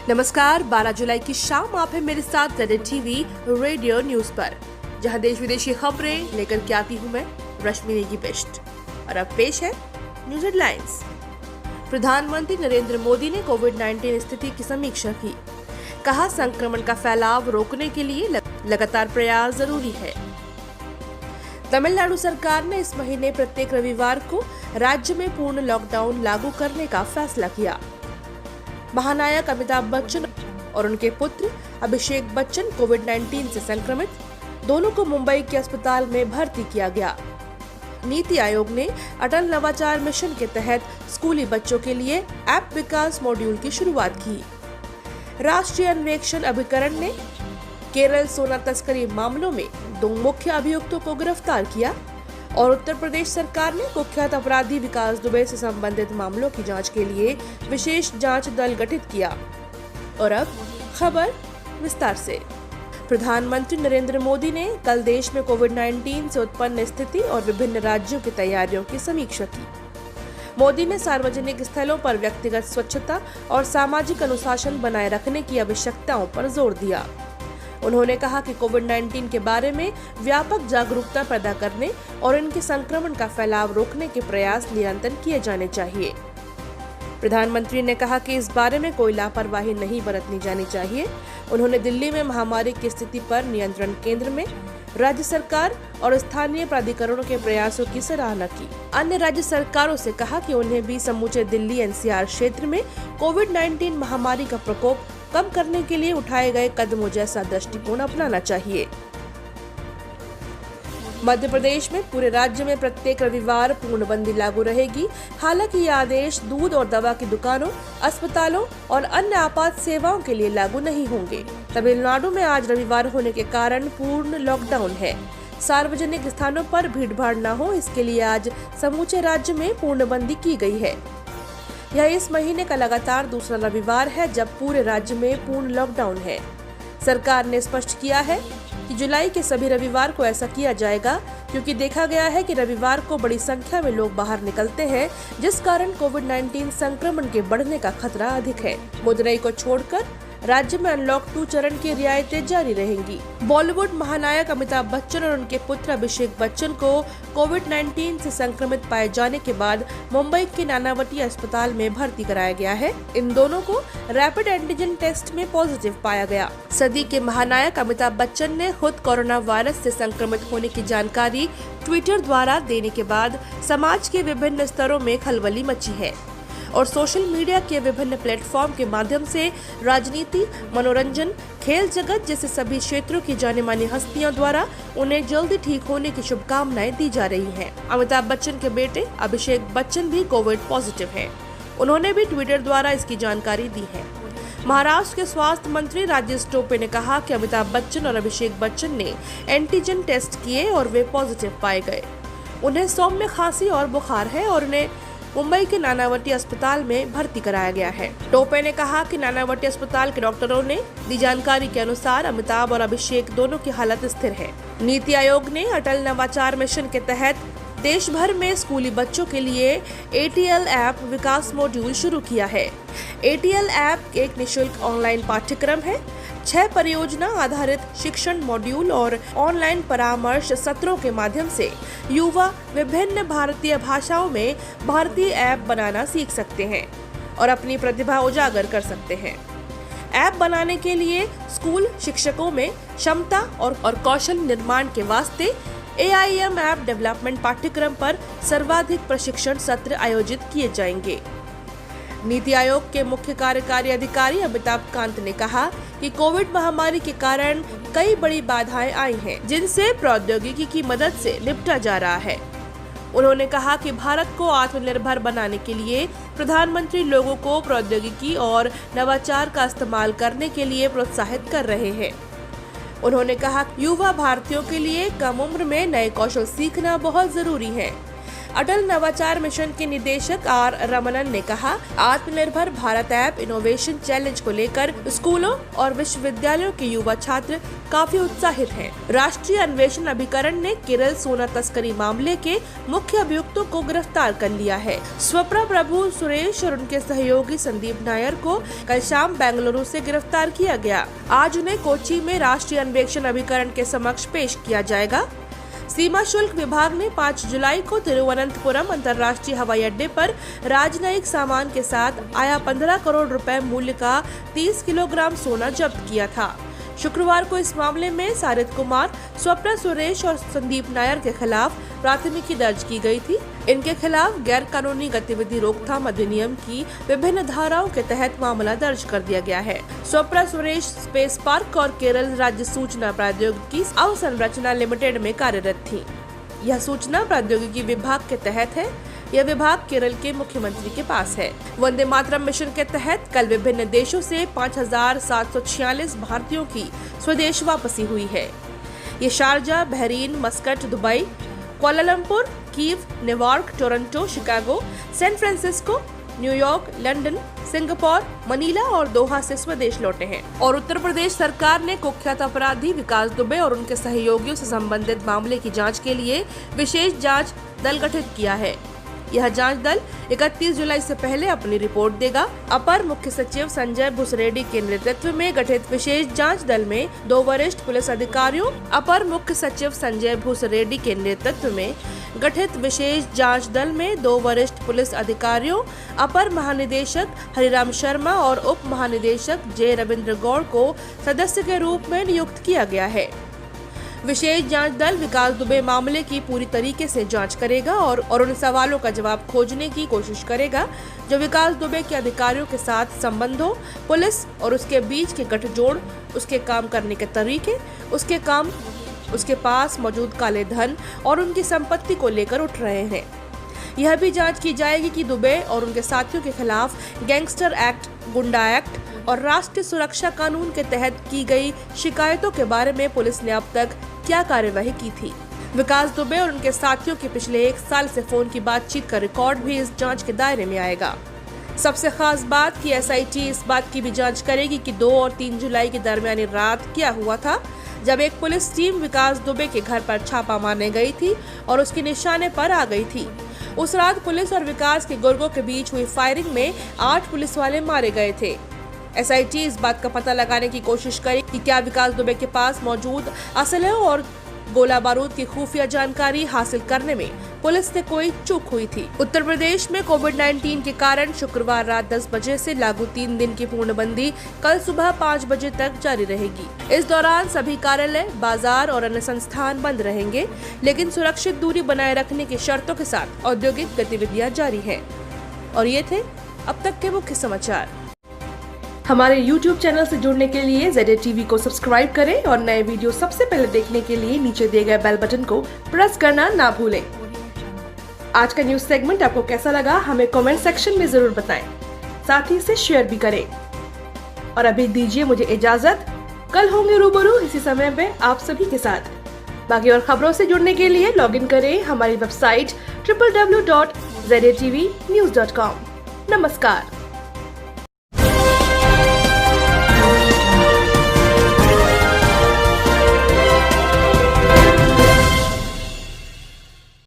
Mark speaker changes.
Speaker 1: नमस्कार, 12 जुलाई की शाम आप हैं मेरे साथ रेड टीवी रेडियो न्यूज पर, जहां देश विदेशी खबरें लेकर के आती हूं मैं रश्मि नेगी बेस्ट। और अब पेश है न्यूज हेडलाइंस। प्रधानमंत्री नरेंद्र मोदी ने कोविड-19 स्थिति की समीक्षा की। कहा, संक्रमण का फैलाव रोकने के लिए लगातार प्रयास जरूरी है। तमिलनाडु सरकार ने इस महीने प्रत्येक रविवार को राज्य में पूर्ण लॉकडाउन लागू करने का फैसला किया। महानायक अमिताभ बच्चन और उनके पुत्र अभिषेक बच्चन कोविड-19 से संक्रमित, दोनों को मुंबई के अस्पताल में भर्ती किया गया। नीति आयोग ने अटल नवाचार मिशन के तहत स्कूली बच्चों के लिए ऐप विकास मॉड्यूल की शुरुआत की। राष्ट्रीय अन्वेषण अभिकरण ने केरल सोना तस्करी मामलों में 2 मुख्य अभियुक्तों को गिरफ्तार किया और उत्तर प्रदेश सरकार ने कुख्यात अपराधी विकास दुबे से संबंधित मामलों की जांच के लिए विशेष जांच दल गठित किया। और अब खबर विस्तार से। प्रधानमंत्री नरेंद्र मोदी ने कल देश में कोविड-19 से उत्पन्न स्थिति और विभिन्न राज्यों की तैयारियों की समीक्षा की। मोदी ने सार्वजनिक स्थलों पर व्यक्तिगत स्वच्छता और सामाजिक अनुशासन बनाए रखने की आवश्यकताओं पर जोर दिया। उन्होंने कहा कि कोविड-19 के बारे में व्यापक जागरूकता पैदा करने और इनके संक्रमण का फैलाव रोकने के प्रयास निरंतर किए जाने चाहिए। प्रधानमंत्री ने कहा कि इस बारे में कोई लापरवाही नहीं बरतनी जानी चाहिए। उन्होंने दिल्ली में महामारी की स्थिति पर नियंत्रण केंद्र में राज्य सरकार और स्थानीय प्राधिकरणों के प्रयासों की सराहना की। अन्य राज्य सरकारों से कहा कि उन्हें भी समूचे दिल्ली एनसीआर क्षेत्र में कोविड-19 महामारी का प्रकोप कम करने के लिए उठाए गए कदमों जैसा दृष्टिकोण अपनाना चाहिए। मध्य प्रदेश में पूरे राज्य में प्रत्येक रविवार पूर्णबंदी लागू रहेगी। हालांकि ये आदेश दूध और दवा की दुकानों, अस्पतालों और अन्य आपात सेवाओं के लिए लागू नहीं होंगे। तमिलनाडु में आज रविवार होने के कारण पूर्ण लॉकडाउन है। सार्वजनिक स्थानों पर भीड़भाड़ न हो, इसके लिए आज समूचे राज्य में पूर्णबंदी की गई है। यह इस महीने का लगातार दूसरा रविवार है जब पूरे राज्य में पूर्ण लॉकडाउन है। सरकार ने स्पष्ट किया है कि जुलाई के सभी रविवार को ऐसा किया जाएगा, क्योंकि देखा गया है कि रविवार को बड़ी संख्या में लोग बाहर निकलते हैं, जिस कारण कोविड-19 संक्रमण के बढ़ने का खतरा अधिक है। मदुरई को छोड़कर राज्य में अनलॉक 2 चरण की रियायतें जारी रहेंगी। बॉलीवुड महानायक अमिताभ बच्चन और उनके पुत्र अभिषेक बच्चन को कोविड-19 से संक्रमित पाए जाने के बाद मुंबई के नानावटी अस्पताल में भर्ती कराया गया है। इन दोनों को रैपिड एंटीजन टेस्ट में पॉजिटिव पाया गया। सदी के महानायक अमिताभ बच्चन ने खुद कोरोना वायरस से संक्रमित होने की जानकारी ट्विटर द्वारा देने के बाद समाज के विभिन्न स्तरों में खलबली मची है और सोशल मीडिया के विभिन्न प्लेटफॉर्म के माध्यम से राजनीति, मनोरंजन, खेल जगत जैसे सभी क्षेत्रों की जाने मानी हस्तियों द्वारा उन्हें जल्दी ठीक होने की शुभकामनाएं दी जा रही हैं। अमिताभ बच्चन के बेटे अभिषेक बच्चन भी कोविड पॉजिटिव हैं। उन्होंने भी ट्विटर द्वारा इसकी जानकारी दी है। महाराष्ट्र के स्वास्थ्य मंत्री राजेश टोपे ने कहा कि अमिताभ बच्चन और अभिषेक बच्चन ने एंटीजन टेस्ट किए और वे पॉजिटिव पाए गए। उन्हें सौम्य खांसी और बुखार है और उन्हें मुंबई के नानावटी अस्पताल में भर्ती कराया गया है। टोपे ने कहा कि नानावटी अस्पताल के डॉक्टरों ने दी जानकारी के अनुसार अमिताभ और अभिषेक दोनों की हालत स्थिर है। नीति आयोग ने अटल नवाचार मिशन के तहत देश भर में स्कूली बच्चों के लिए ATL ऐप विकास मॉड्यूल शुरू किया है। ATL ऐप एक निःशुल्क ऑनलाइन पाठ्यक्रम है। 6 परियोजना आधारित शिक्षण मॉड्यूल और ऑनलाइन परामर्श सत्रों के माध्यम से युवा विभिन्न भारतीय भाषाओं में भारतीय ऐप बनाना सीख सकते हैं और अपनी प्रतिभा उजागर कर सकते हैं। ऐप बनाने के लिए स्कूल शिक्षकों में क्षमता और कौशल निर्माण के वास्ते AIM ऐप डेवलपमेंट पाठ्यक्रम पर सर्वाधिक प्रशिक्षण सत्र आयोजित किए जाएंगे। नीति आयोग के मुख्य कार्यकारी अधिकारी अमिताभ कांत ने कहा कि कोविड महामारी के कारण कई बड़ी बाधाएं आई हैं, जिनसे प्रौद्योगिकी की मदद से निपटा जा रहा है। उन्होंने कहा कि भारत को आत्मनिर्भर बनाने के लिए प्रधानमंत्री लोगों को प्रौद्योगिकी और नवाचार का इस्तेमाल करने के लिए प्रोत्साहित कर रहे हैं। उन्होंने कहा कि युवा भारतीयों के लिए कम उम्र में नए कौशल सीखना बहुत जरूरी है। अटल नवाचार मिशन के निदेशक आर रमनन ने कहा, आत्मनिर्भर भारत ऐप इनोवेशन चैलेंज को लेकर स्कूलों और विश्वविद्यालयों के युवा छात्र काफी उत्साहित हैं। राष्ट्रीय अन्वेषण अभिकरण ने केरल सोना तस्करी मामले के मुख्य अभियुक्तों को गिरफ्तार कर लिया है। स्वप्ना प्रभु सुरेश और उनके सहयोगी संदीप नायर को कल शाम बेंगलुरु से गिरफ्तार किया गया। आज उन्हें कोच्चि में राष्ट्रीय अन्वेषण अभिकरण के समक्ष पेश किया जाएगा। सीमा शुल्क विभाग ने 5 जुलाई को तिरुवनंतपुरम अंतर्राष्ट्रीय हवाई अड्डे पर राजनयिक सामान के साथ आया 15 करोड़ रुपए मूल्य का 30 किलोग्राम सोना जब्त किया था। शुक्रवार को इस मामले में सारित कुमार, स्वप्ना सुरेश और संदीप नायर के खिलाफ प्राथमिकी दर्ज की गई थी। इनके खिलाफ गैर कानूनी गतिविधि रोकथाम अधिनियम की विभिन्न धाराओं के तहत मामला दर्ज कर दिया गया है। स्वप्ना सुरेश स्पेस पार्क और केरल राज्य सूचना प्रौद्योगिकी अवसंरचना लिमिटेड में कार्यरत थी। यह सूचना प्रौद्योगिकी विभाग के तहत है। यह विभाग केरल के मुख्यमंत्री के पास है। वंदे मातरम मिशन के तहत कल विभिन्न देशों से 5,746 भारतीयों की स्वदेश वापसी हुई है। ये Sharjah, Bahrain, Muscat, Dubai, Kuala Lumpur, Kyiv, New York, Toronto, Chicago, San Francisco, New York, London, Singapore, Manila और दोहा से स्वदेश लौटे हैं। और उत्तर प्रदेश सरकार ने कुख्यात अपराधी विकास दुबे और उनके सहयोगियों से संबंधित मामले की जांच के लिए विशेष जांच दल गठित किया है। यह जांच दल 31 जुलाई से पहले अपनी रिपोर्ट देगा। अपर मुख्य सचिव संजय भूसरेड्डी के नेतृत्व में गठित विशेष जांच दल में 2 वरिष्ठ पुलिस अधिकारियों, अपर मुख्य सचिव संजय भूसरेड्डी के नेतृत्व में गठित विशेष जांच दल में 2 वरिष्ठ पुलिस अधिकारियों, अपर महानिदेशक हरिराम शर्मा और उप महानिदेशक जे रविंद्र गौड़ को सदस्य के रूप में नियुक्त किया गया है। विशेष जांच दल विकास दुबे मामले की पूरी तरीके से जांच करेगा और उन सवालों का जवाब खोजने की कोशिश करेगा जो विकास दुबे के अधिकारियों के साथ संबंधों, पुलिस और उसके बीच के गठजोड़, उसके काम करने के तरीके, उसके पास मौजूद काले धन और उनकी संपत्ति को लेकर उठ रहे हैं। यह भी जांच की जाएगी कि दुबे और उनके साथियों के खिलाफ गैंगस्टर एक्ट, गुंडा एक्ट और राष्ट्रीय सुरक्षा कानून के तहत की गई शिकायतों के बारे में पुलिस ने अब तक क्या कार्यवाही की थी। विकास दुबे और उनके साथियों के पिछले 1 साल से फोन की बातचीत का रिकॉर्ड भी इस जांच के दायरे में आएगा। सबसे खास बात कि एसआईटी इस बात की भी जांच करेगी कि 2 और 3 जुलाई के दरमियानी रात क्या हुआ था, जब एक पुलिस टीम विकास दुबे के घर पर छापा मारने गई थी और उसके निशाने पर आ गई थी। उस रात पुलिस और विकास के गुर्गों के बीच हुई फायरिंग में 8 पुलिस वाले मारे गए थे। एसआईटी इस बात का पता लगाने की कोशिश करेगी कि क्या विकास दुबे के पास मौजूद असलहे और गोला बारूद की खुफिया जानकारी हासिल करने में पुलिस से कोई चूक हुई थी। उत्तर प्रदेश में कोविड-19 के कारण शुक्रवार रात 10 बजे से लागू 3 दिन की पूर्णबंदी कल सुबह 5 बजे तक जारी रहेगी। इस दौरान सभी कार्यालय, बाजार और अन्य संस्थान बंद रहेंगे, लेकिन सुरक्षित दूरी बनाए रखने की शर्तों के साथ औद्योगिक गतिविधियां जारी हैं। और ये थे अब तक के मुख्य समाचार। हमारे YouTube चैनल से जुड़ने के लिए ZA TV को सब्सक्राइब करें और नए वीडियो सबसे पहले देखने के लिए नीचे दिए गए बेल बटन को प्रेस करना ना भूलें। आज का न्यूज सेगमेंट आपको कैसा लगा हमें कमेंट सेक्शन में जरूर बताएं। साथ ही इसे शेयर भी करें। और अभी दीजिए मुझे इजाजत। कल होंगे रूबरू इसी समय पे आप सभी के साथ। बाकी और खबरों से जुड़ने के लिए लॉगिन करें हमारी वेबसाइट www.zatvnews.com। नमस्कार।